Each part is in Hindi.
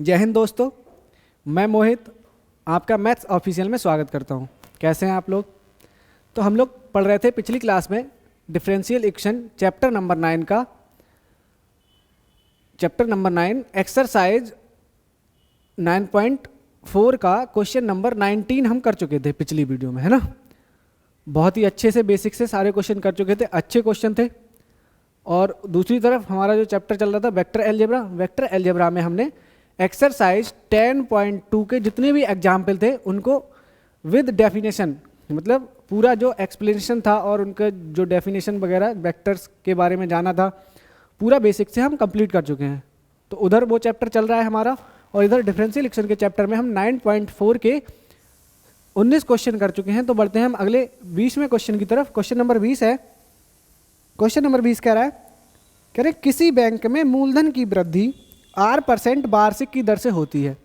जय हिंद दोस्तों, मैं मोहित आपका मैथ्स ऑफिशियल में स्वागत करता हूं। कैसे हैं आप लोग? तो हम लोग पढ़ रहे थे पिछली क्लास में differential equation chapter number 9 exercise 9.4 का क्वेश्चन नंबर 19 हम कर चुके थे पिछली वीडियो में, है ना। बहुत ही अच्छे से बेसिक से सारे क्वेश्चन कर चुके थे, अच्छे क्वेश्चन थे। और दूसरी तरफ हमारा जो चैप्टर चल रहा था वेक्टर अलजेब्रा में हमने एक्सरसाइज 10.2 के जितने भी एग्जाम्पल थे उनको विद डेफिनेशन, मतलब पूरा जो एक्सप्लेनेशन था और उनका जो डेफिनेशन वगैरह वेक्टर्स के बारे में जाना था, पूरा बेसिक से हम कंप्लीट कर चुके हैं। तो उधर वो चैप्टर चल रहा है हमारा, और इधर डिफरेंशियल इक्वेशन के चैप्टर में हम 9.4 के 19 क्वेश्चन कर चुके हैं। तो बढ़ते हैं हम अगले 20वें क्वेश्चन की तरफ। क्वेश्चन नंबर 20 है। क्वेश्चन नंबर 20 कह रहा है किसी बैंक में मूलधन की वृद्धि 8% वार्षिक की दर से होती है।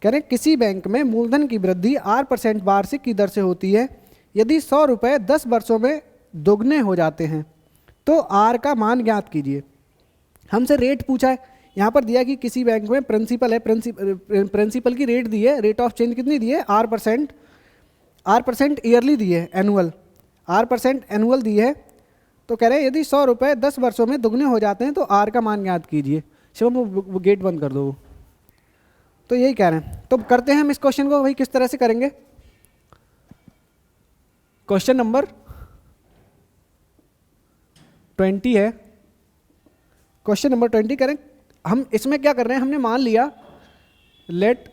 कह रहे किसी बैंक में मूलधन की वृद्धि 8% वार्षिक की दर से होती है। यदि 100 रुपये 10 वर्षों में दोगुने हो जाते हैं तो आर का मान ज्ञात कीजिए। हमसे रेट पूछा है, यहाँ पर दिया कि किसी बैंक में प्रिंसिपल है, प्रिंसिपल की रेट दी है, रेट ऑफ चेंज कितनी दी है 8% ईयरली दी है, एनुअल 8% एनुअल दी है। तो कह रहे हैं यदि 100 रुपये 10 वर्षों में दुगने हो जाते हैं तो आर का मान ज्ञात कीजिए। शिवम वो गेट बंद कर दो। तो यही कह रहे हैं। तो करते हैं हम इस क्वेश्चन को, वही किस तरह से करेंगे। क्वेश्चन नंबर 20 है। क्वेश्चन नंबर 20 करें हम। इसमें क्या कर रहे हैं, हमने मान लिया let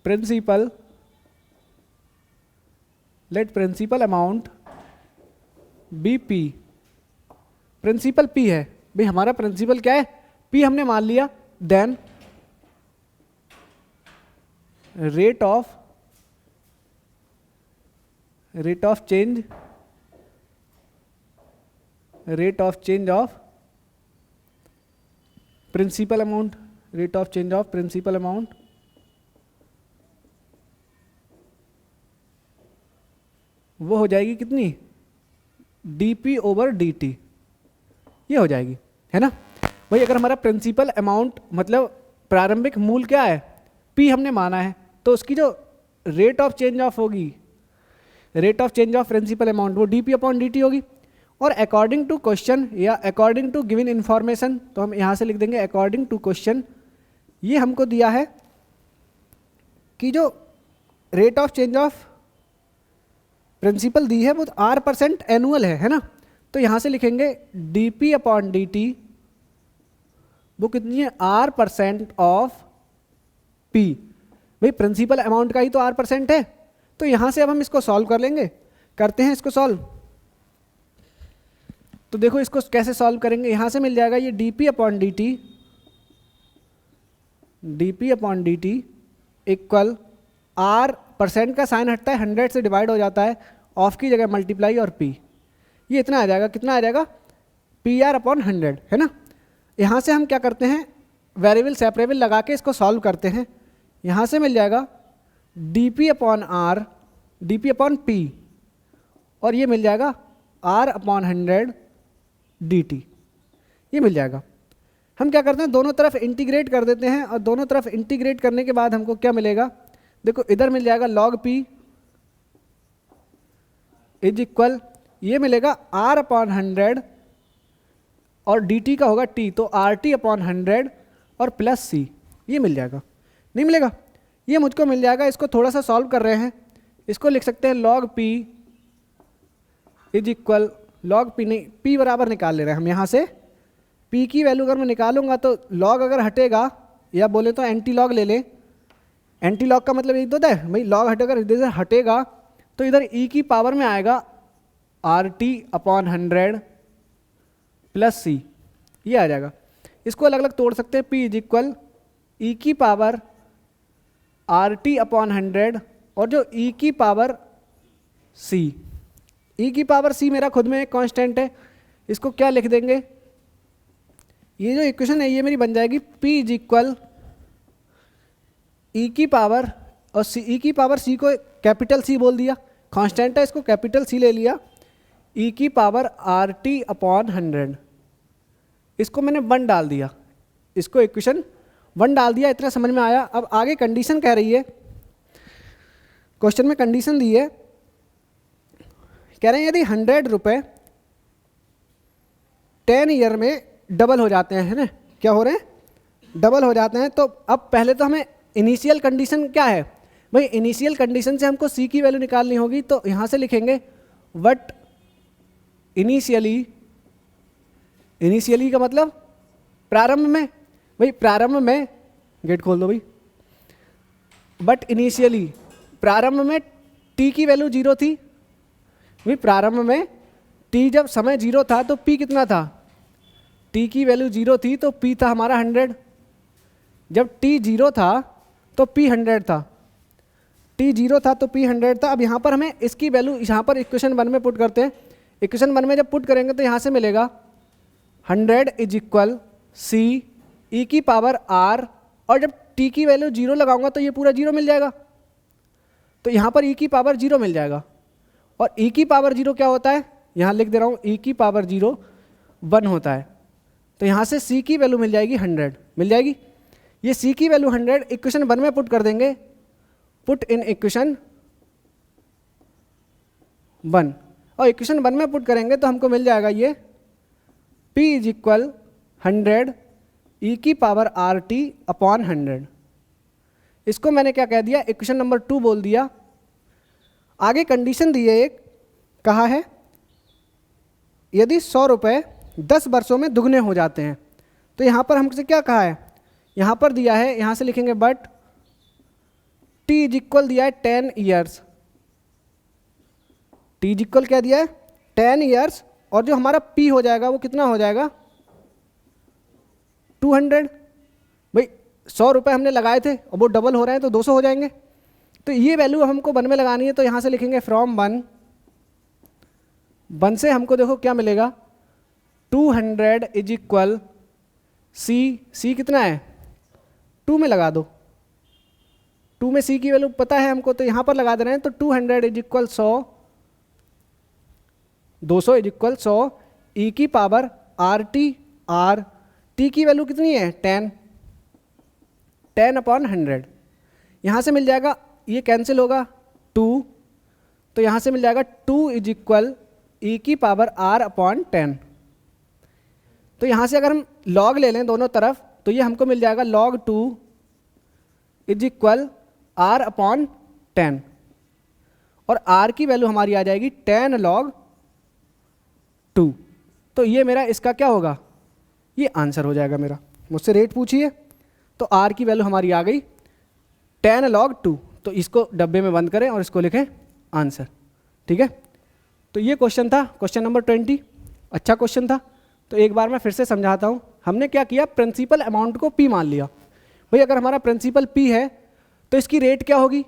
principal amount be P. Principal P है भाई, हमारा प्रिंसिपल क्या है, पी हमने मान लिया। Then rate of change of principal amount, rate of change of principal amount वो हो जाएगी कितनी, dp ओवर dt, ये हो जाएगी, है ना भाई। अगर हमारा प्रिंसिपल अमाउंट मतलब प्रारंभिक मूल क्या है, p हमने माना है, तो उसकी जो रेट ऑफ चेंज ऑफ होगी, rate of change of principal amount वो dp अपॉन dt होगी। और अकॉर्डिंग टू क्वेश्चन या अकॉर्डिंग टू गिवन इंफॉर्मेशन, तो हम यहाँ से लिख देंगे अकॉर्डिंग टू क्वेश्चन। ये हमको दिया है कि जो rate of change of principal दी है वो 8% एनुअल है ना। तो यहाँ से लिखेंगे dp अपॉन dt वो कितनी है 8% ऑफ p। भाई प्रिंसिपल अमाउंट का ही तो 8% है। तो यहाँ से अब हम इसको सॉल्व कर लेंगे। करते हैं इसको सॉल्व। तो देखो इसको कैसे सॉल्व करेंगे। यहाँ से मिल जाएगा ये dp upon dt equal r% का साइन हटता है, 100 से डिवाइड हो जाता है, ऑफ की जगह मल्टीप्लाई और p। ये इतना आ जाएगा, कितना आ जाएगा PR अपॉन 100, है ना। यहाँ से हम क्या करते हैं, वेरिएबल सेपरेबल लगा के इसको सॉल्व करते हैं। यहाँ से मिल जाएगा dp upon r, dp upon p, और ये मिल जाएगा r अपॉन 100 dt, ये मिल जाएगा। हम क्या करते हैं, दोनों तरफ इंटीग्रेट कर देते हैं, और दोनों तरफ इंटीग्रेट करने के बाद हमको क्या मिलेगा, देखो इधर मिल जाएगा log p इज इक्वल, ये मिलेगा r अपॉन 100 और dt का होगा t, तो RT अपॉन 100 और प्लस c, ये मिल जाएगा। नहीं मिलेगा, ये मुझको मिल जाएगा। इसको थोड़ा सा सॉल्व कर रहे हैं, इसको लिख सकते हैं log p is equal, log p नहीं, p बराबर निकाल ले रहे हैं हम। यहाँ से p की वैल्यू अगर मैं निकालूंगा तो log अगर हटेगा, या बोले तो एंटी लॉग ले लें। एंटी लॉग का मतलब यही तो होता है भाई, लॉग हटेगा, इधर से हटेगा तो इधर e की पावर में आएगा RT अपॉन 100 प्लस c, ये आ जाएगा। इसको अलग अलग तोड़ सकते हैं। p इज इक्वल e की पावर RT अपॉन 100 और जो e की पावर c, e की पावर c मेरा खुद में एक कांस्टेंट है, इसको क्या लिख देंगे, ये जो इक्वेशन है ये मेरी बन जाएगी p इज इक्वल e की पावर, और e की पावर c को कैपिटल C बोल दिया, कांस्टेंट है इसको कैपिटल C ले लिया, e की पावर RT अपॉन 100, इसको मैंने 1 डाल दिया, इसको इक्वेशन 1 डाल दिया, इतना समझ में आया। अब आगे कंडीशन कह रही है, क्वेश्चन में कंडीशन दी है, कह रहे हैं यदि 100 रुपये 10 ईयर में डबल हो जाते हैं, है ना, क्या हो रहे हैं, डबल हो जाते हैं। तो अब पहले तो हमें इनिशियल कंडीशन क्या है भाई, इनिशियल कंडीशन से हमको सी की वैल्यू निकालनी होगी। तो यहाँ से लिखेंगे वट इनिशियली, इनिशियली का मतलब प्रारंभ में, भाई प्रारंभ में, गेट खोल दो भाई, बट इनिशियली प्रारंभ में टी की वैल्यू 0 थी भाई, प्रारंभ में टी जब समय 0 था तो पी कितना था, टी की वैल्यू 0 थी तो पी था हमारा 100। जब टी 0 था तो पी 100 था, टी 0 था तो पी 100 था। अब यहाँ पर हमें इसकी वैल्यू यहाँ पर इक्वेशन 1 में पुट करते हैं। इक्वेशन 1 में जब पुट करेंगे तो यहाँ से मिलेगा 100 इज इक्वल सी ई की पावर आर, और जब टी की वैल्यू 0 लगाऊंगा तो ये पूरा 0 मिल जाएगा, तो यहाँ पर ई की पावर 0 मिल जाएगा। और ई की पावर 0 क्या होता है, यहाँ लिख दे रहा हूँ, ई की पावर 0 1 होता है। तो यहाँ से सी की वैल्यू मिल जाएगी 100, मिल जाएगी। ये सी की वैल्यू 100 इक्वेशन 1 में पुट कर देंगे, पुट इन इक्वेशन 1, और इक्वेशन 1 में पुट करेंगे तो हमको मिल जाएगा ये P इज इक्वल 100 ई की पावर आर टी अपॉन 100। इसको मैंने क्या कह दिया, इक्वेशन नंबर 2 बोल दिया। आगे कंडीशन दी है एक, कहा है यदि 100 रुपये 10 वर्षों में दुगने हो जाते हैं। तो यहाँ पर हमसे क्या कहा है, यहाँ पर दिया है, यहाँ से लिखेंगे बट टी इज इक्वल दिया है 10 ईयर्स, टी इज इक्वल क्या दिया है 10 ईयर्स, और जो हमारा पी हो जाएगा वो कितना हो जाएगा 200। भाई 100 रुपये हमने लगाए थे और वो डबल हो रहे हैं तो 200 हो जाएंगे। तो ये वैल्यू हमको 1 में लगानी है, तो यहाँ से लिखेंगे फ्रॉम 1 से हमको देखो क्या मिलेगा, 200 इज इक्वल सी कितना है 2 में लगा दो, 2 में सी की वैल्यू पता है हमको, तो यहाँ पर लगा दे रहे हैं। तो 200 इज इक्वल 100, 200 इज इक्वल 100 ई की पावर आर टी की वैल्यू कितनी है 10 अपॉन 100। यहाँ से मिल जाएगा, ये कैंसिल होगा 2, तो यहाँ से मिल जाएगा 2 इज इक्वल ई की पावर आर अपॉन 10। तो यहाँ से अगर हम लॉग ले लें दोनों तरफ तो ये हमको मिल जाएगा log 2 is equal R upon 10, और आर की वैल्यू हमारी आ जाएगी 10 log 2। तो ये मेरा इसका क्या होगा, ये आंसर हो जाएगा मेरा। मुझसे रेट पूछिए, तो आर की वैल्यू हमारी आ गई 10 log 2। तो इसको डब्बे में बंद करें और इसको लिखें आंसर, ठीक है। तो ये क्वेश्चन था, क्वेश्चन नंबर 20। अच्छा क्वेश्चन था। तो एक बार मैं फिर से समझाता हूँ। हमने क्या किया, प्रिंसिपल अमाउंट को पी मान लिया। भाई अगर हमारा प्रिंसिपल पी है तो इसकी रेट क्या होगी,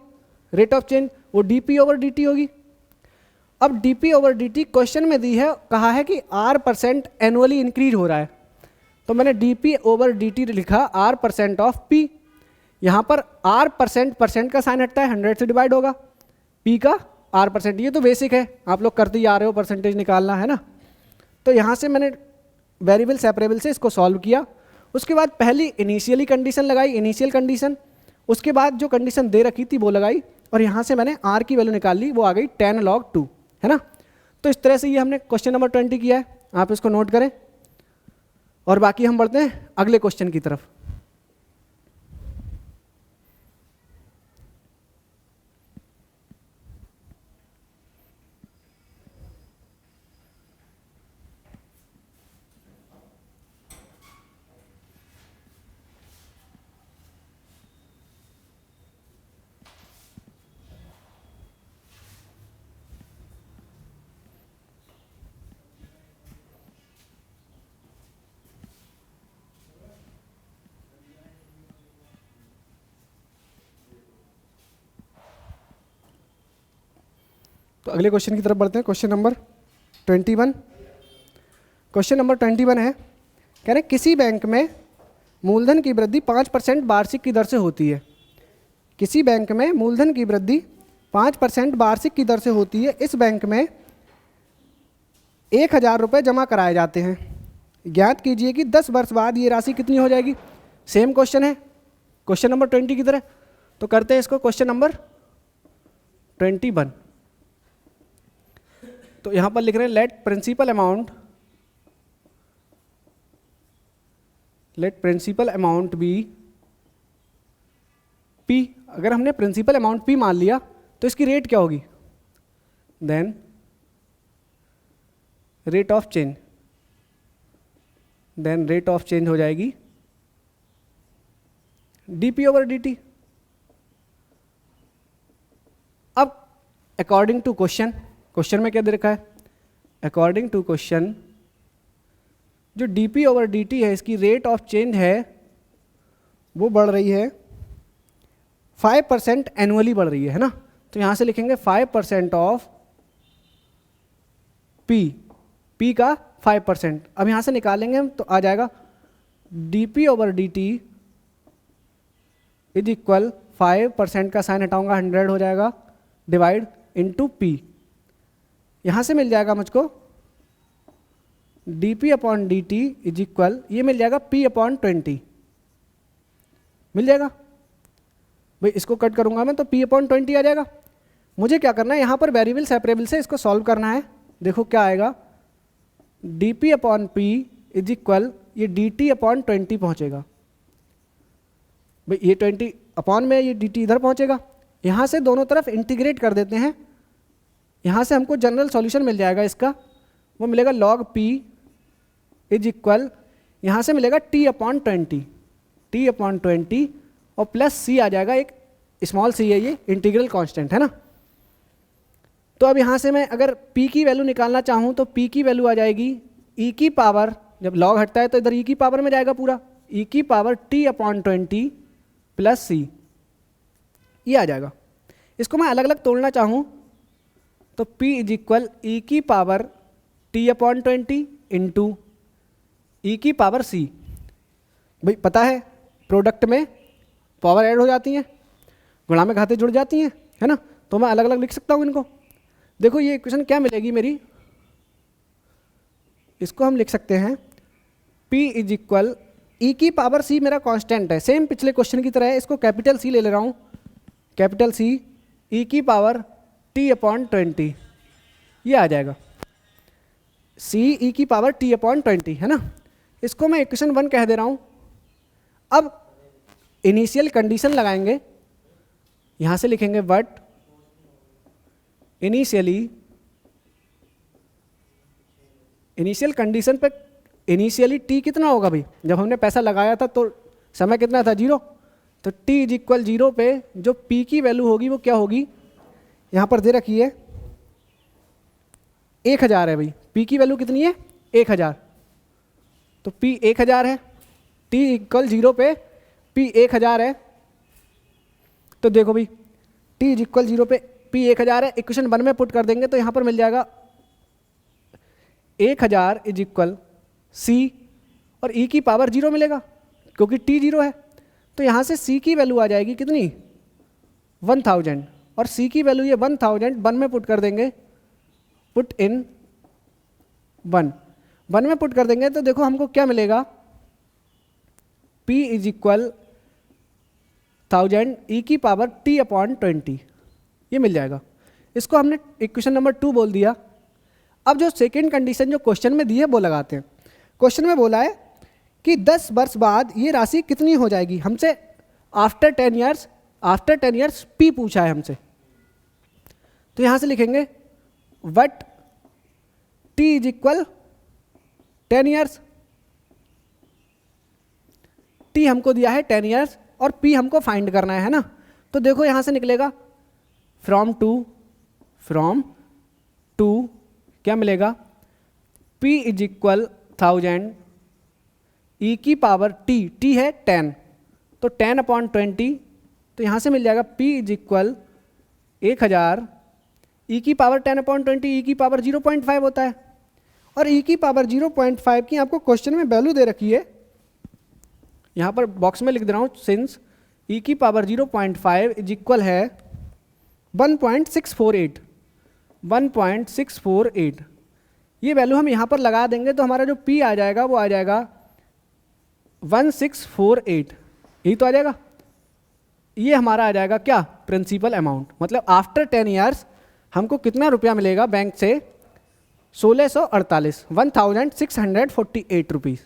रेट ऑफ चेंज, वो D P over D T होगी। अब D P over D T question में दी है, कहा है कि R% एनुअली इंक्रीज हो रहा है, तो मैंने D P over D T लिखा R% ऑफ पी। यहाँ पर R% का साइन हटता है, 100 से डिवाइड होगा, P का R%। ये तो बेसिक है, आप लोग करते ही आ रहे हो, परसेंटेज निकालना है ना। तो यहाँ से मैंने वेरिएबल सेपरेबल से इसको सॉल्व किया। उसके बाद पहली इनिशियली कंडीशन लगाई, इनिशियल कंडीशन, उसके बाद जो कंडीशन दे रखी थी वो लगाई, और यहाँ से मैंने R की वैल्यू निकाल ली, वो आ गई 10 log 2, है ना। तो इस तरह से ये हमने क्वेश्चन नंबर 20 किया है, आप इसको नोट करें। और बाकी हम बढ़ते हैं अगले क्वेश्चन की तरफ। तो अगले क्वेश्चन की तरफ बढ़ते हैं, क्वेश्चन नंबर 21। क्वेश्चन नंबर 21 है, कह रहे किसी बैंक में मूलधन की वृद्धि 5% वार्षिक की दर से होती है। किसी बैंक में मूलधन की वृद्धि 5% वार्षिक की दर से होती है। इस बैंक में 1000 रुपये जमा कराए जाते हैं। ज्ञात कीजिए कि 10 वर्ष बाद ये राशि कितनी हो जाएगी। सेम क्वेश्चन है, क्वेश्चन नंबर 20 की तरह। तो करते हैं इसको क्वेश्चन नंबर 21। तो यहां पर लिख रहे हैं let principal amount be P. अगर हमने प्रिंसिपल अमाउंट पी मान लिया तो इसकी रेट क्या होगी, देन रेट ऑफ चेंज हो जाएगी dp ओवर dt। अब अकॉर्डिंग टू क्वेश्चन में क्या दे रखा है, अकॉर्डिंग टू क्वेश्चन जो dp ओवर dt है इसकी रेट ऑफ चेंज है वो बढ़ रही है 5% एनुअली बढ़ रही है ना। तो यहां से लिखेंगे 5% ऑफ p का 5%। अब यहां से निकालेंगे हम तो आ जाएगा dp over dt is equal 5% का साइन हटाऊंगा 100 हो जाएगा डिवाइड इंटू p। यहां से मिल जाएगा मुझको dp upon dt is equal, ये मिल जाएगा p अपॉन 20 मिल जाएगा भाई। इसको कट करूंगा मैं तो p अपॉन 20 आ जाएगा। मुझे क्या करना है, यहां पर वेरिएबल सेपरेबल से इसको सॉल्व करना है। देखो क्या आएगा, dp upon p is equal, ये dt अपॉन 20 पहुंचेगा भाई, ये 20 अपॉन में ये dt इधर पहुंचेगा। यहां से दोनों तरफ इंटीग्रेट कर देते हैं, यहां से हमको जनरल सॉल्यूशन मिल जाएगा इसका, वो मिलेगा log p इज इक्वल, यहां से मिलेगा t अपॉन 20 और प्लस c आ जाएगा, एक स्मॉल c है ये इंटीग्रल कांस्टेंट है ना। तो अब यहाँ से मैं अगर p की वैल्यू निकालना चाहूँ तो p की वैल्यू आ जाएगी e की पावर, जब log हटता है तो इधर e की पावर में जाएगा पूरा, e की power t upon 20 plus c, ये आ जाएगा। इसको मैं अलग अलग तोड़ना चाहूँ तो p इज इक्वल e की power t upon 20 into e की पावर c। भाई पता है प्रोडक्ट में पावर ऐड हो जाती हैं, गुणा में घातें जुड़ जाती हैं है ना, तो मैं अलग अलग लिख सकता हूँ इनको। देखो ये इक्वेशन क्या मिलेगी मेरी, इसको हम लिख सकते हैं p इज इक्वल, e की पावर c मेरा कांस्टेंट है, सेम पिछले क्वेश्चन की तरह है, इसको कैपिटल C ले रहा हूँ, कैपिटल C e की पावर t अपॉन 20, ये आ जाएगा c e की पावर t अपॉन 20 है ना। इसको मैं इक्वेशन 1 कह दे रहा हूँ। अब इनिशियल कंडीशन लगाएंगे, यहाँ से लिखेंगे बट इनिशियल कंडीशन पे इनिशियली t कितना होगा भाई, जब हमने पैसा लगाया था तो समय कितना था 0, तो t इज इक्वल 0 पे जो p की वैल्यू होगी वो क्या होगी, यहाँ पर दे रखी है 1000 है भाई, p की वैल्यू कितनी है 1000, तो p 1000 है, t इक्वल 0 पे p 1000 है। तो देखो भाई t इज इक्वल 0 पे p 1000 है, इक्वेशन 1 में पुट कर देंगे तो यहाँ पर मिल जाएगा 1000 इज इक्वल c और e की पावर 0 मिलेगा क्योंकि t 0 है, तो यहाँ से c की वैल्यू आ जाएगी कितनी 1000 और c की वैल्यू ये 1000 1 में पुट कर देंगे, पुट इन 1 में पुट कर देंगे तो देखो हमको क्या मिलेगा, p इज इक्वल 1000 e की पावर t अपॉन 20, ये मिल जाएगा। इसको हमने इक्वेशन नंबर 2 बोल दिया। अब जो सेकेंड कंडीशन जो क्वेश्चन में दी है वो लगाते हैं। क्वेश्चन में बोला है कि 10 वर्ष बाद ये राशि कितनी हो जाएगी, हमसे आफ्टर 10 ईयर्स p पूछा है हमसे। तो यहाँ से लिखेंगे what t is equal 10 years, t हमको दिया है 10 ईयर्स और p हमको फाइंड करना है ना। तो देखो यहाँ से निकलेगा फ्रॉम टू क्या मिलेगा, p इज इक्वल 1000 e की पावर t है 10, तो 10 अपॉन 20, तो यहाँ से मिल जाएगा p इज इक्वल 1000 e की पावर 10 अपॉन 20, e की पावर 0.5 होता है, और e की पावर 0.5 की आपको क्वेश्चन में वैल्यू दे रखी है, यहाँ पर बॉक्स में लिख दे रहा हूँ, सिंस e की पावर 0.5 इज इक्वल है 1.648, ये वैल्यू हम यहाँ पर लगा देंगे तो हमारा जो p आ जाएगा वो आ जाएगा 1648, यही तो आ जाएगा ये हमारा आ जाएगा क्या, प्रिंसिपल अमाउंट। मतलब आफ्टर 10 ईयर्स हमको कितना रुपया मिलेगा बैंक से, 1648, 1648 रुपीज़,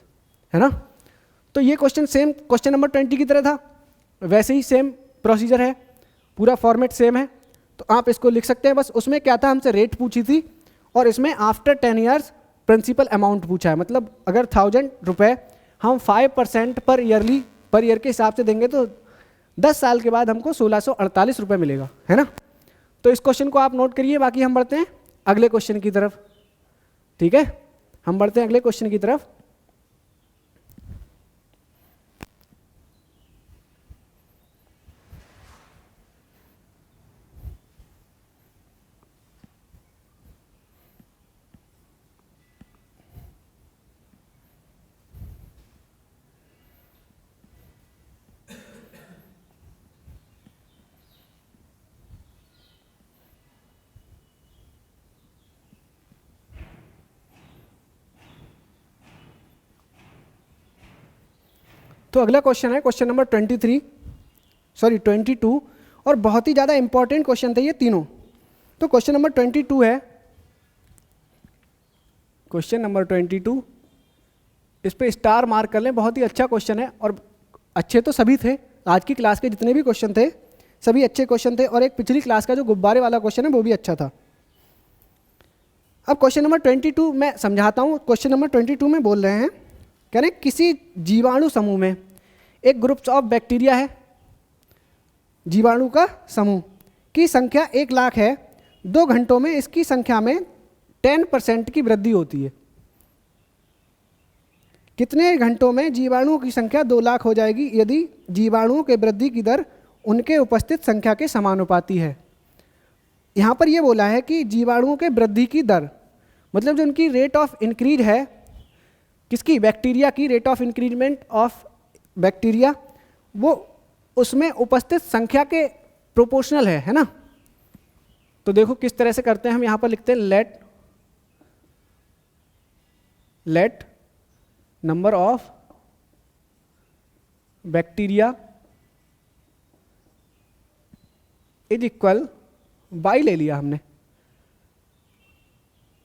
है ना। तो ये क्वेश्चन सेम क्वेश्चन नंबर 20 की तरह था, वैसे ही सेम प्रोसीजर है, पूरा फॉर्मेट सेम है। तो आप इसको लिख सकते हैं। बस उसमें क्या था, हमसे रेट पूछी थी और इसमें आफ्टर 10 ईयर्स प्रिंसिपल अमाउंट पूछा है। मतलब अगर 1000 रुपये हम 5% पर ईयर के हिसाब से देंगे तो 10 साल के बाद हमको 1648 रुपये मिलेगा, है ना। तो इस क्वेश्चन को आप नोट करिए। बाकी हम बढ़ते हैं अगले क्वेश्चन की तरफ, ठीक है। हम बढ़ते हैं अगले क्वेश्चन की तरफ। तो अगला क्वेश्चन है क्वेश्चन नंबर 22 और बहुत ही ज़्यादा इंपॉर्टेंट क्वेश्चन थे ये तीनों। तो क्वेश्चन नंबर 22 है, क्वेश्चन नंबर 22, इस पे स्टार मार्क कर लें। बहुत ही अच्छा क्वेश्चन है और अच्छे तो सभी थे, आज की क्लास के जितने भी क्वेश्चन थे सभी अच्छे क्वेश्चन थे, और एक पिछली क्लास का जो गुब्बारे वाला क्वेश्चन है वो भी अच्छा था। अब क्वेश्चन नंबर 22 मैं समझाता हूँ। क्वेश्चन नंबर 22 में बोल रहे हैं, कह रहे हैं किसी जीवाणु समूह में एक ग्रुप ऑफ बैक्टीरिया है, जीवाणु का समूह की संख्या 1 लाख है, 2 घंटों में इसकी संख्या में 10% की वृद्धि होती है। कितने घंटों में जीवाणुओं की संख्या 2 लाख हो जाएगी यदि जीवाणुओं के वृद्धि की दर उनके उपस्थित संख्या के समानुपाती है। यहाँ पर ये बोला है कि जीवाणुओं के वृद्धि की दर, मतलब जो उनकी रेट ऑफ इंक्रीज है, किसकी, बैक्टीरिया की rate of increment of bacteria, वो उसमें उपस्थित संख्या के प्रोपोर्शनल है ना। तो देखो किस तरह से करते हैं हम। यहाँ पर लिखते हैं let number of bacteria is equal, by ले लिया हमने,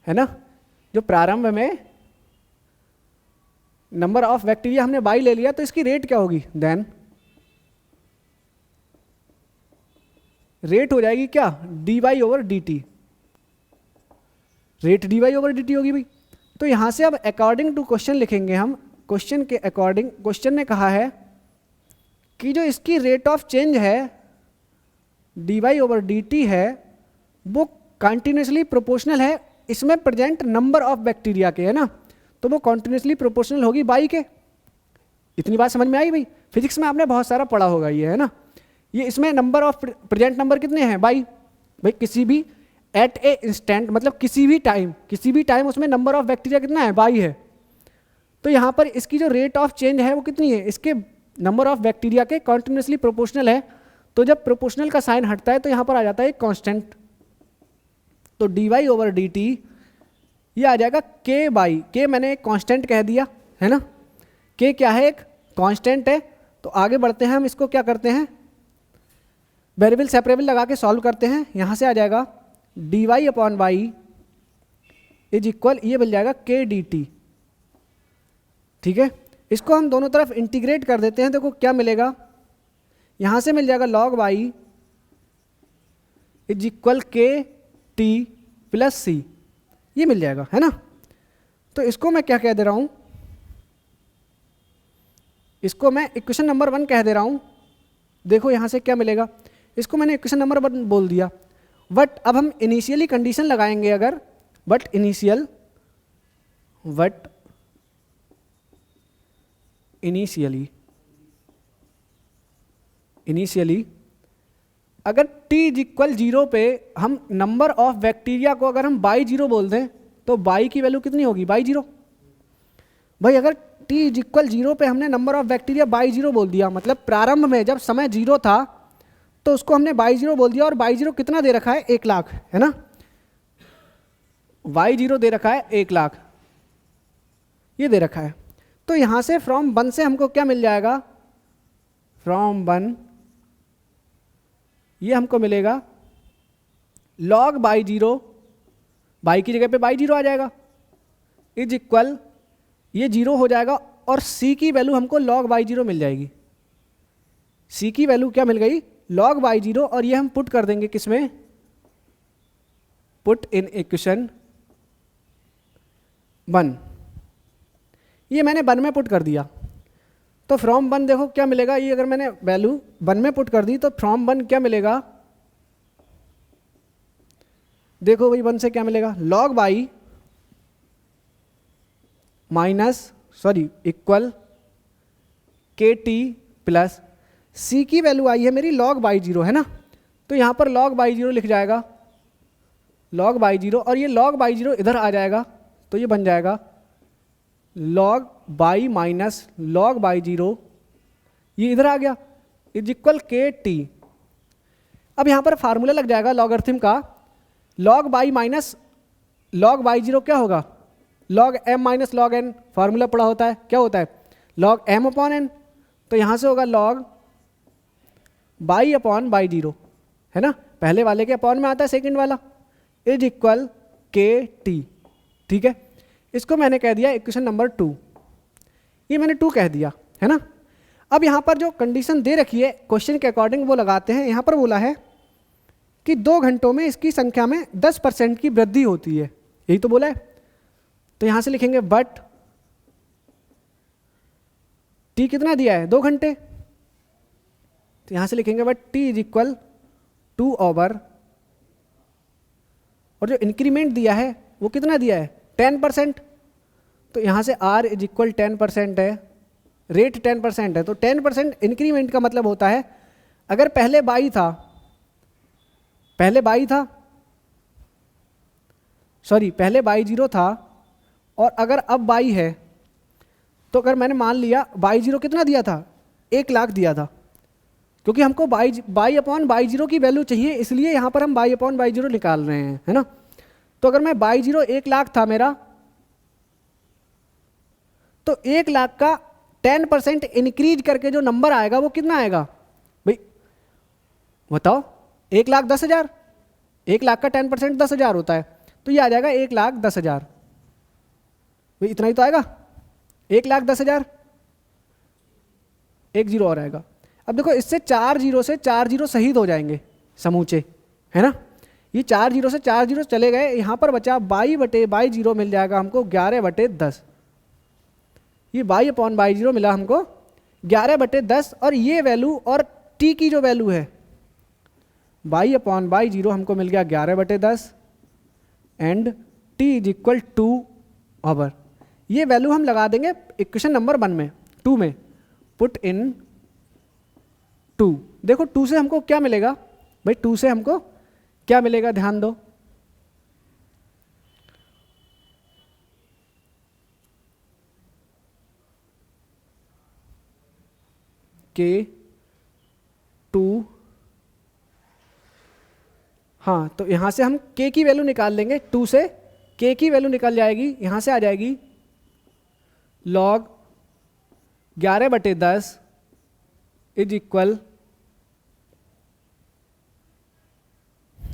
है ना। जो प्रारंभ में नंबर ऑफ बैक्टीरिया हमने बाई ले लिया, तो इसकी रेट क्या होगी, देन रेट हो जाएगी क्या, dy/dt, रेट dy/dt होगी भाई। तो यहां से अब अकॉर्डिंग टू क्वेश्चन लिखेंगे हम। क्वेश्चन के अकॉर्डिंग, क्वेश्चन ने कहा है कि जो इसकी रेट ऑफ चेंज है dy/dt है, वो कंटिन्यूसली प्रोपोर्शनल है इसमें प्रेजेंट नंबर ऑफ बैक्टीरिया के, है ना। तो वो कॉन्टिन्यूसली प्रोपोर्शनल होगी बाई के। इतनी बात समझ में आई भाई। फिजिक्स में आपने बहुत सारा पढ़ा होगा ये, है ना। ये इसमें नंबर ऑफ प्रेजेंट नंबर कितने हैं, बाई। भाई किसी भी एट ए इंस्टेंट, मतलब किसी भी टाइम उसमें नंबर ऑफ बैक्टीरिया कितना है, बाई है। तो यहाँ पर इसकी जो रेट ऑफ चेंज है वो कितनी है, इसके नंबर ऑफ बैक्टीरिया के कॉन्टिन्यूसली प्रोपोर्शनल है। तो जब प्रोपोर्शनल का साइन हटता है तो यहाँ पर आ जाता है एक कांस्टेंट। तो dy/dt ये आ जाएगा k मैंने एक कांस्टेंट कह दिया, है ना। k क्या है, एक कांस्टेंट है। तो आगे बढ़ते हैं हम, इसको क्या करते हैं, वेरिएबल सेपरेबल लगा के सॉल्व करते हैं। यहाँ से आ जाएगा dy/y इज इक्वल, ये मिल जाएगा k dt, ठीक है। इसको हम दोनों तरफ इंटीग्रेट कर देते हैं। देखो क्या मिलेगा, यहाँ से मिल जाएगा log y is equal k t plus c, ये मिल जाएगा, है ना। तो इसको मैं क्या कह दे रहा हूँ, इसको मैं इक्वेशन नंबर 1 कह दे रहा हूँ। देखो यहाँ से क्या मिलेगा, इसको मैंने इक्वेशन नंबर 1 बोल दिया। बट अब हम इनिशियली कंडीशन लगाएंगे अगर, इनिशियली अगर t इज इक्वल 0 पे हम नंबर ऑफ बैक्टीरिया को अगर हम बाई 0 बोल दें तो बाई की वैल्यू कितनी होगी, बाई 0। भाई अगर t इज इक्वल 0 पे हमने नंबर ऑफ बैक्टीरिया बाई 0 बोल दिया, मतलब प्रारंभ में जब समय 0 था तो उसको हमने बाई 0 बोल दिया। और बाई 0 कितना दे रखा है, 1 लाख, है ना। बाई 0 दे रखा है 1 लाख, ये दे रखा है। तो यहाँ से फ्रॉम 1 से हमको क्या मिल जाएगा, फ्रॉम 1 ये हमको मिलेगा log बाई जीरो, बाई की जगह पे बाई जीरो आ जाएगा, इज इक्वल, ये जीरो हो जाएगा और c की वैल्यू हमको log बाई जीरो मिल जाएगी। c की वैल्यू क्या मिल गई? log बाई जीरो, और ये हम पुट कर देंगे किसमें? Put in equation 1। ये मैंने 1 में पुट कर दिया, तो फ्रॉम 1 देखो क्या मिलेगा। ये अगर मैंने वैल्यू 1 में पुट कर दी तो फ्रॉम 1 क्या मिलेगा? देखो भाई 1 से क्या मिलेगा? log बाई माइनस इक्वल के टी प्लस सी की वैल्यू आई है मेरी log बाई जीरो, है ना, तो यहाँ पर log बाई जीरो लिख जाएगा, log बाई जीरो, और ये log बाई जीरो इधर आ जाएगा, तो ये बन जाएगा log by minus log by zero, ये इधर आ गया, इज इक्वल के टी। अब यहाँ पर फार्मूला लग जाएगा लॉगरिथम का, log by minus log by zero क्या होगा? log m minus log n, formula पढ़ा होता है, क्या होता है? log m अपॉन n, तो यहाँ से होगा log by upon by zero, है ना, पहले वाले के अपॉन में आता है सेकंड वाला, इज इक्वल के टी। ठीक है, इसको मैंने कह दिया इक्वेशन नंबर 2, ये मैंने 2 कह दिया, है ना। अब यहाँ पर जो कंडीशन दे रखी है क्वेश्चन के अकॉर्डिंग वो लगाते हैं। यहाँ पर बोला है कि 2 घंटों में इसकी संख्या में 10% की वृद्धि होती है, यही तो बोला है। तो यहाँ से लिखेंगे बट टी कितना दिया है? 2 घंटे, तो यहाँ से लिखेंगे but T is equal 2 over, और जो इंक्रीमेंट दिया है वो कितना दिया है? 10%, तो यहाँ से r इज इक्वल 10% है, रेट 10% है, तो 10% इंक्रीमेंट का मतलब होता है अगर पहले बाई था, पहले बाई जीरो था, और अगर अब बाई है, तो अगर मैंने मान लिया बाई जीरो कितना दिया था? 1 लाख दिया था, क्योंकि हमको बाई अपॉन बाई जीरो की वैल्यू चाहिए, इसलिए यहाँ पर हम बाई अपॉन बाई जीरो निकाल रहे हैं, है ना। तो अगर मैं बाई जीरो 1 लाख था मेरा, तो 1 लाख का 10% इंक्रीज करके जो नंबर आएगा वो कितना आएगा भाई? बताओ, 1,10,000, 1 लाख का 10% 10,000 होता है, तो ये आ जाएगा 1,10,000, भाई इतना ही तो आएगा, 1,10,000, एक जीरो और आएगा। अब देखो इससे 4 जीरो से 4 जीरो शहीद हो जाएंगे समूचे, है ना, ये 4 जीरो से 4 जीरो चले गए, यहाँ पर बचा बाई बटे बाई जीरो मिल जाएगा हमको 11/10, ये बाई अपॉन बाई जीरो मिला हमको 11/10, और ये वैल्यू और टी की जो वैल्यू है बाई अपॉन बाई जीरो हमको मिल गया 11/10 and T is equal 2 over, ये वैल्यू हम लगा देंगे इक्वेशन नंबर 1 में, 2 में, पुट इन 2। देखो 2 से हमको क्या मिलेगा भाई? 2 से हमको क्या मिलेगा? ध्यान दो, के 2, हाँ, तो यहाँ से हम k की वैल्यू निकाल लेंगे, 2 से k की वैल्यू निकल जाएगी, यहाँ से आ जाएगी log 11/10 इज इक्वल,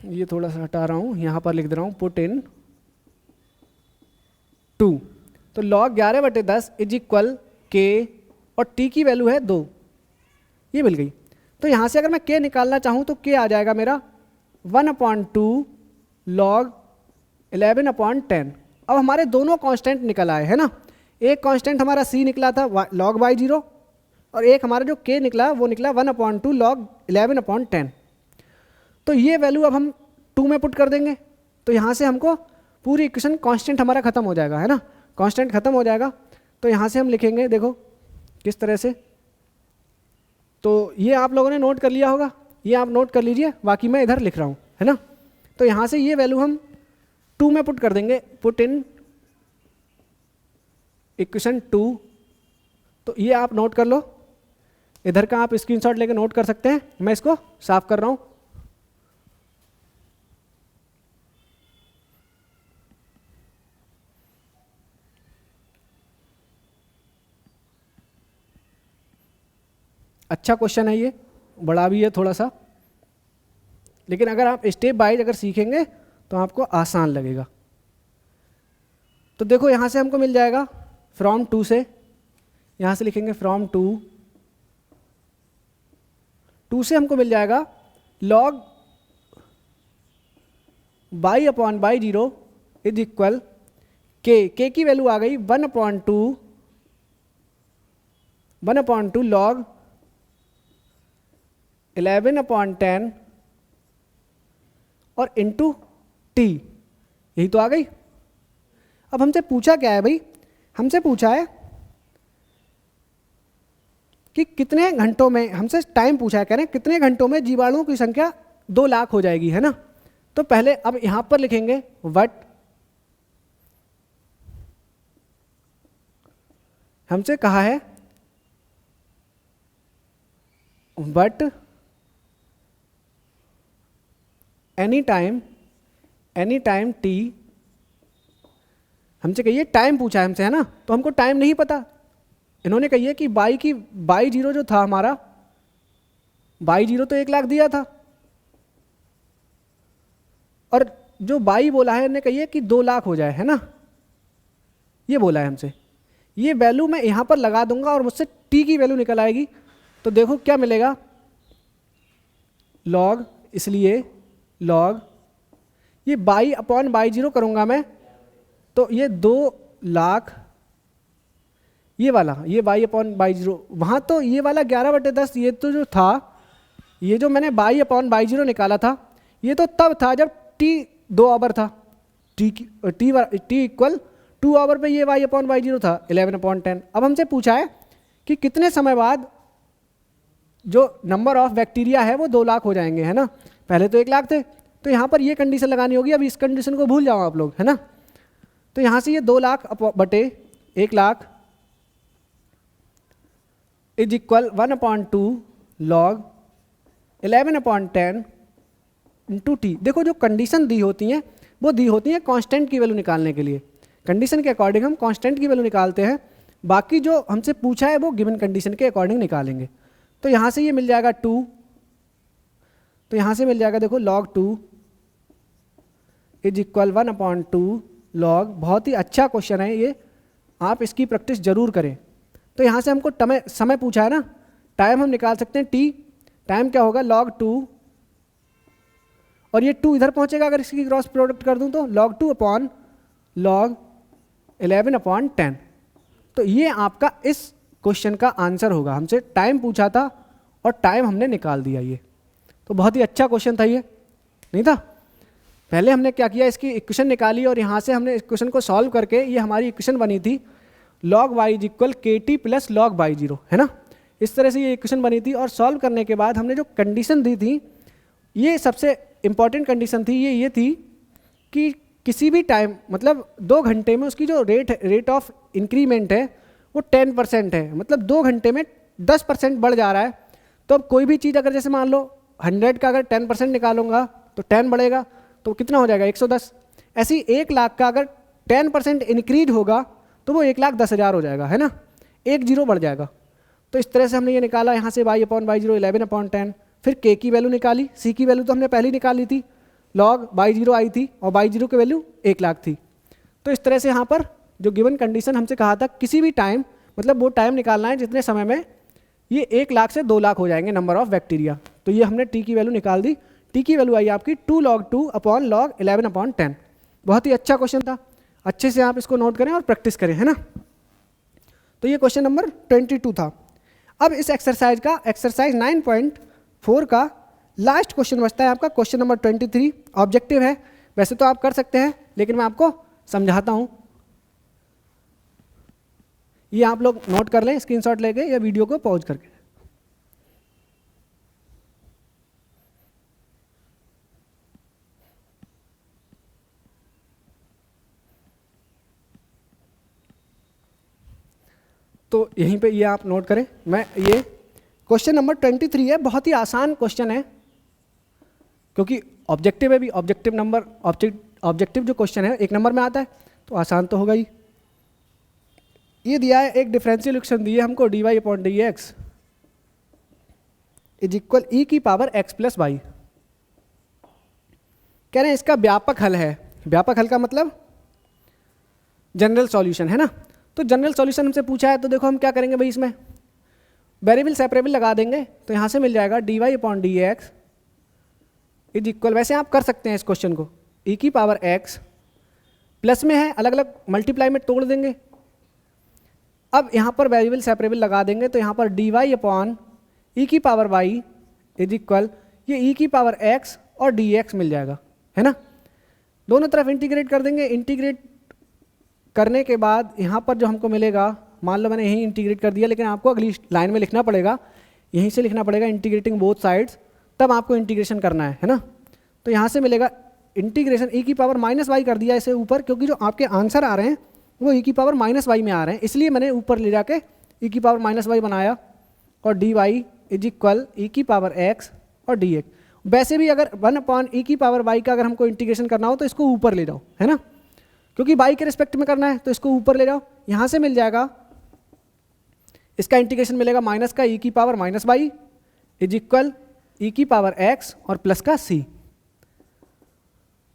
ये थोड़ा सा हटा रहा हूँ, यहाँ पर लिख दे रहा हूँ पुट इन 2, तो log 11/10 इज इक्वल k, और t की वैल्यू है 2, ये मिल गई। तो यहाँ से अगर मैं k निकालना चाहूँ तो k आ जाएगा मेरा 1/2 log 11/10। अब हमारे दोनों कांस्टेंट निकल आए, है ना, एक कांस्टेंट हमारा c निकला था log बाई जीरो, और एक हमारा जो k निकला वो निकला 1/2 log 11/10। तो ये वैल्यू अब हम 2 में पुट कर देंगे, तो यहाँ से हमको पूरी इक्वेशन कांस्टेंट हमारा खत्म हो जाएगा, है ना, कांस्टेंट खत्म हो जाएगा। तो यहाँ से हम लिखेंगे, देखो किस तरह से, तो ये आप लोगों ने नोट कर लिया होगा, ये आप नोट कर लीजिए, बाकी मैं इधर लिख रहा हूँ, है ना। तो यहाँ से ये वैल्यू हम 2 में पुट कर देंगे, पुट इन इक्वेशन 2, तो ये आप नोट कर लो, इधर का आप स्क्रीनशॉट लेके नोट कर सकते हैं, मैं इसको साफ कर रहा हूँ। अच्छा क्वेश्चन है ये, बड़ा भी है थोड़ा सा। लेकिन अगर आप स्टेप बाइज अगर सीखेंगे तो आपको आसान लगेगा। तो देखो यहाँ से हमको मिल जाएगा फ्रॉम टू से, यहाँ से लिखेंगे फ्रॉम टू से हमको मिल जाएगा log by upon by zero is equal के की वैल्यू आ गई 1/2 लॉग 11/10 और इंटू टी, यही तो आ गई। अब हमसे पूछा क्या है भाई, हमसे पूछा है कि कितने घंटों में, हमसे टाइम पूछा है, कह रहे हैं कितने घंटों में जीवाणुओं की संख्या 2 लाख हो जाएगी, है ना। तो पहले अब यहां पर लिखेंगे वट, हमसे कहा है बट एनी टाइम टी, हमसे कहिए टाइम पूछा है हमसे, है ना, तो हमको टाइम नहीं पता। इन्होंने कही है कि बाई जीरो जो था हमारा, बाई जीरो तो 1 लाख दिया था, और जो बाई बोला है इन्होंने कही है कि 2 लाख हो जाए, है ना, ये बोला है हमसे। ये वैल्यू मैं यहां पर लगा दूंगा और मुझसे टी की वैल्यू निकल आएगी। तो देखो क्या मिलेगा, लॉग, इसलिए लॉग ये बाई अपॉन बाई जीरो करूंगा मैं, तो ये 2 लाख, ये वाला, ये बाई अपॉन बाई जीरो, वहाँ तो ये वाला 11/10, ये तो जो था, ये जो मैंने बाई अपॉन बाई जीरो निकाला था, ये तो तब था जब टी 2 आवर था, टी इक्वल 2 आवर पे ये बाई अपॉन बाई जीरो था 11/10। अब हमसे पूछा है कि कितने समय बाद जो नंबर ऑफ बैक्टीरिया है वो 2 लाख हो जाएंगे, है ना। पहले तो 1 लाख थे, तो यहाँ पर ये कंडीशन लगानी होगी। अब इस कंडीशन को भूल जाओ आप लोग, है ना। तो यहाँ से ये 2 लाख बटे 1 lakh is equal 1/2 log 11/10 into T. देखो जो कंडीशन दी होती हैं वो दी होती हैं कांस्टेंट की वैल्यू निकालने के लिए, कंडीशन के अकॉर्डिंग हम कांस्टेंट की वैल्यू निकालते हैं, बाकी जो हमसे पूछा है वो गिवन कंडीशन के अकॉर्डिंग निकालेंगे। तो यहाँ से ये मिल जाएगा 2, तो यहाँ से मिल जाएगा देखो लॉग 2 इज इक्वल 1/2 लॉग। बहुत ही अच्छा क्वेश्चन है ये, आप इसकी प्रैक्टिस जरूर करें। तो यहाँ से हमको समय पूछा है ना, टाइम हम निकाल सकते हैं टी, टाइम क्या होगा लॉग 2, और ये 2 इधर पहुँचेगा अगर इसकी क्रॉस प्रोडक्ट कर दूँ तो लॉग 2 अपॉन लॉग 11/10। तो ये आपका इस क्वेश्चन का आंसर होगा। हमसे टाइम पूछा था और टाइम हमने निकाल दिया, ये तो बहुत ही अच्छा क्वेश्चन था। ये नहीं था, पहले हमने क्या किया, इसकी इक्वेशन निकाली और यहाँ से हमने इक्वेशन को सॉल्व करके ये हमारी इक्वेशन बनी थी लॉग वाई इज इक्वल के T plus log by zero, है ना। इस तरह से ये इक्वेशन बनी थी, और सॉल्व करने के बाद हमने जो कंडीशन दी थी, ये सबसे इंपॉर्टेंट कंडीशन थी, ये थी कि किसी भी टाइम मतलब 2 घंटे में उसकी जो रेट ऑफ इंक्रीमेंट है वो 10% है, मतलब 2 घंटे में 10% बढ़ जा रहा है। तो अब कोई भी चीज़ अगर जैसे मान लो 100 का अगर 10% निकालूंगा तो 10 बढ़ेगा, तो कितना हो जाएगा 110। ऐसी 1 लाख का अगर 10% इंक्रीज होगा तो वो 1,10,000 हो जाएगा, है ना, 1 जीरो बढ़ जाएगा। तो इस तरह से हमने ये निकाला, यहाँ से बाई अपॉन बाई जीरो 11/10, फिर के की वैल्यू निकाली, सी की वैल्यू तो हमने पहले ही निकाली थी, लॉग बाई जीरो आई थी और बाई जीरो की वैल्यू 1 लाख थी। तो इस तरह से यहाँ पर जो गिवन कंडीशन हमसे कहा था किसी भी टाइम, मतलब वो टाइम निकालना है जितने समय में ये 1 लाख से 2 लाख हो जाएंगे नंबर ऑफ बैक्टीरिया। तो ये हमने टी की वैल्यू निकाल दी, टी की वैल्यू आई आपकी 2 log 2 अपॉन लॉग 11/10। बहुत ही अच्छा क्वेश्चन था, अच्छे से आप इसको नोट करें और प्रैक्टिस करें, है ना। तो ये क्वेश्चन नंबर 22 था। अब इस एक्सरसाइज का एक्सरसाइज 9.4 का लास्ट क्वेश्चन बचता है आपका क्वेश्चन नंबर 23। ऑब्जेक्टिव है, वैसे तो आप कर सकते हैं लेकिन मैं आपको समझाता हूँ। ये आप लोग नोट कर लें स्क्रीनशॉट लेके या वीडियो को पॉज करके। तो यहीं पे ये आप नोट करें। मैं ये क्वेश्चन नंबर 23 है, बहुत ही आसान क्वेश्चन है क्योंकि ऑब्जेक्टिव है भी, ऑब्जेक्टिव जो क्वेश्चन है 1 नंबर में आता है तो आसान तो होगा ही। ये दिया है एक डिफरेंशियल इक्वेशन दी है हमको dy upon dx is equal e की पावर x प्लस वाई। कह रहे हैं इसका व्यापक हल है। व्यापक हल का मतलब जनरल सॉल्यूशन है ना। तो जनरल सॉल्यूशन हमसे पूछा है, तो देखो हम क्या करेंगे भाई, इसमें वेरिएबल सेपरेबल लगा देंगे, तो यहाँ से मिल जाएगा dy/dx इज इक्वल, वैसे आप कर सकते हैं इस क्वेश्चन को, e⁻x प्लस में है, अलग अलग मल्टीप्लाई में तोड़ देंगे। अब यहाँ पर वेरिएबल सेपरेबल लगा देंगे, तो यहाँ पर dy/e⁻y इज इक्वल, ये e⁻x और dx मिल जाएगा, है ना। दोनों तरफ इंटीग्रेट कर देंगे। इंटीग्रेट करने के बाद यहाँ पर जो हमको मिलेगा, मान लो मैंने यहीं इंटीग्रेट कर दिया, लेकिन आपको अगली लाइन में लिखना पड़ेगा, यहीं से लिखना पड़ेगा इंटीग्रेटिंग बोथ साइड्स, तब आपको इंटीग्रेशन करना है ना। तो यहाँ से मिलेगा इंटीग्रेशन e⁻−y कर दिया इसे ऊपर, क्योंकि जो आपके आंसर आ रहे हैं वो e⁻−y में आ रहे हैं, इसलिए मैंने ऊपर ले जाके e⁻−y बनाया, और dy इज इक्वल e⁻x और dx। वैसे भी अगर 1/e⁻y का अगर हमको इंटीग्रेशन करना हो तो इसको ऊपर ले जाओ, है ना, क्योंकि y के रिस्पेक्ट में करना है, तो इसको ऊपर ले जाओ। यहाँ से मिल जाएगा, इसका इंटीग्रेशन मिलेगा माइनस का e⁻−y इज इक्वल e⁻x और प्लस का c।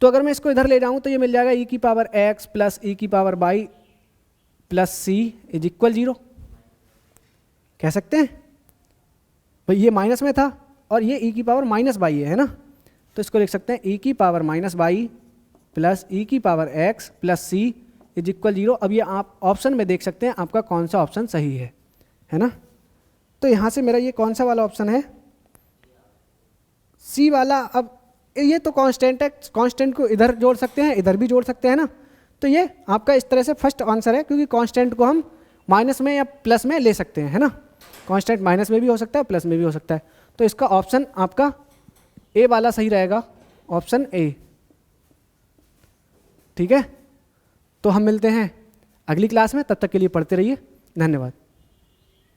तो अगर मैं इसको इधर ले जाऊं तो ये मिल जाएगा e⁻x plus e⁻y plus c is equal 0। कह सकते हैं भाई ये माइनस में था और ये e⁻−y है ना, तो इसको लिख सकते हैं e⁻−y plus e⁻x plus c is equal 0। अब ये आप ऑप्शन में देख सकते हैं आपका कौन सा ऑप्शन सही है ना। तो यहाँ से मेरा ये कौन सा वाला ऑप्शन है, सी वाला। अब ये तो कांस्टेंट है, कांस्टेंट को इधर जोड़ सकते हैं, इधर भी जोड़ सकते हैं ना, तो ये आपका इस तरह से फर्स्ट आंसर है, क्योंकि कांस्टेंट को हम माइनस में या प्लस में ले सकते हैं, है ना। कांस्टेंट माइनस में भी हो सकता है, प्लस में भी हो सकता है, तो इसका ऑप्शन आपका ए वाला सही रहेगा, ऑप्शन ए। ठीक है, तो हम मिलते हैं अगली क्लास में, तब तक के लिए पढ़ते रहिए, धन्यवाद।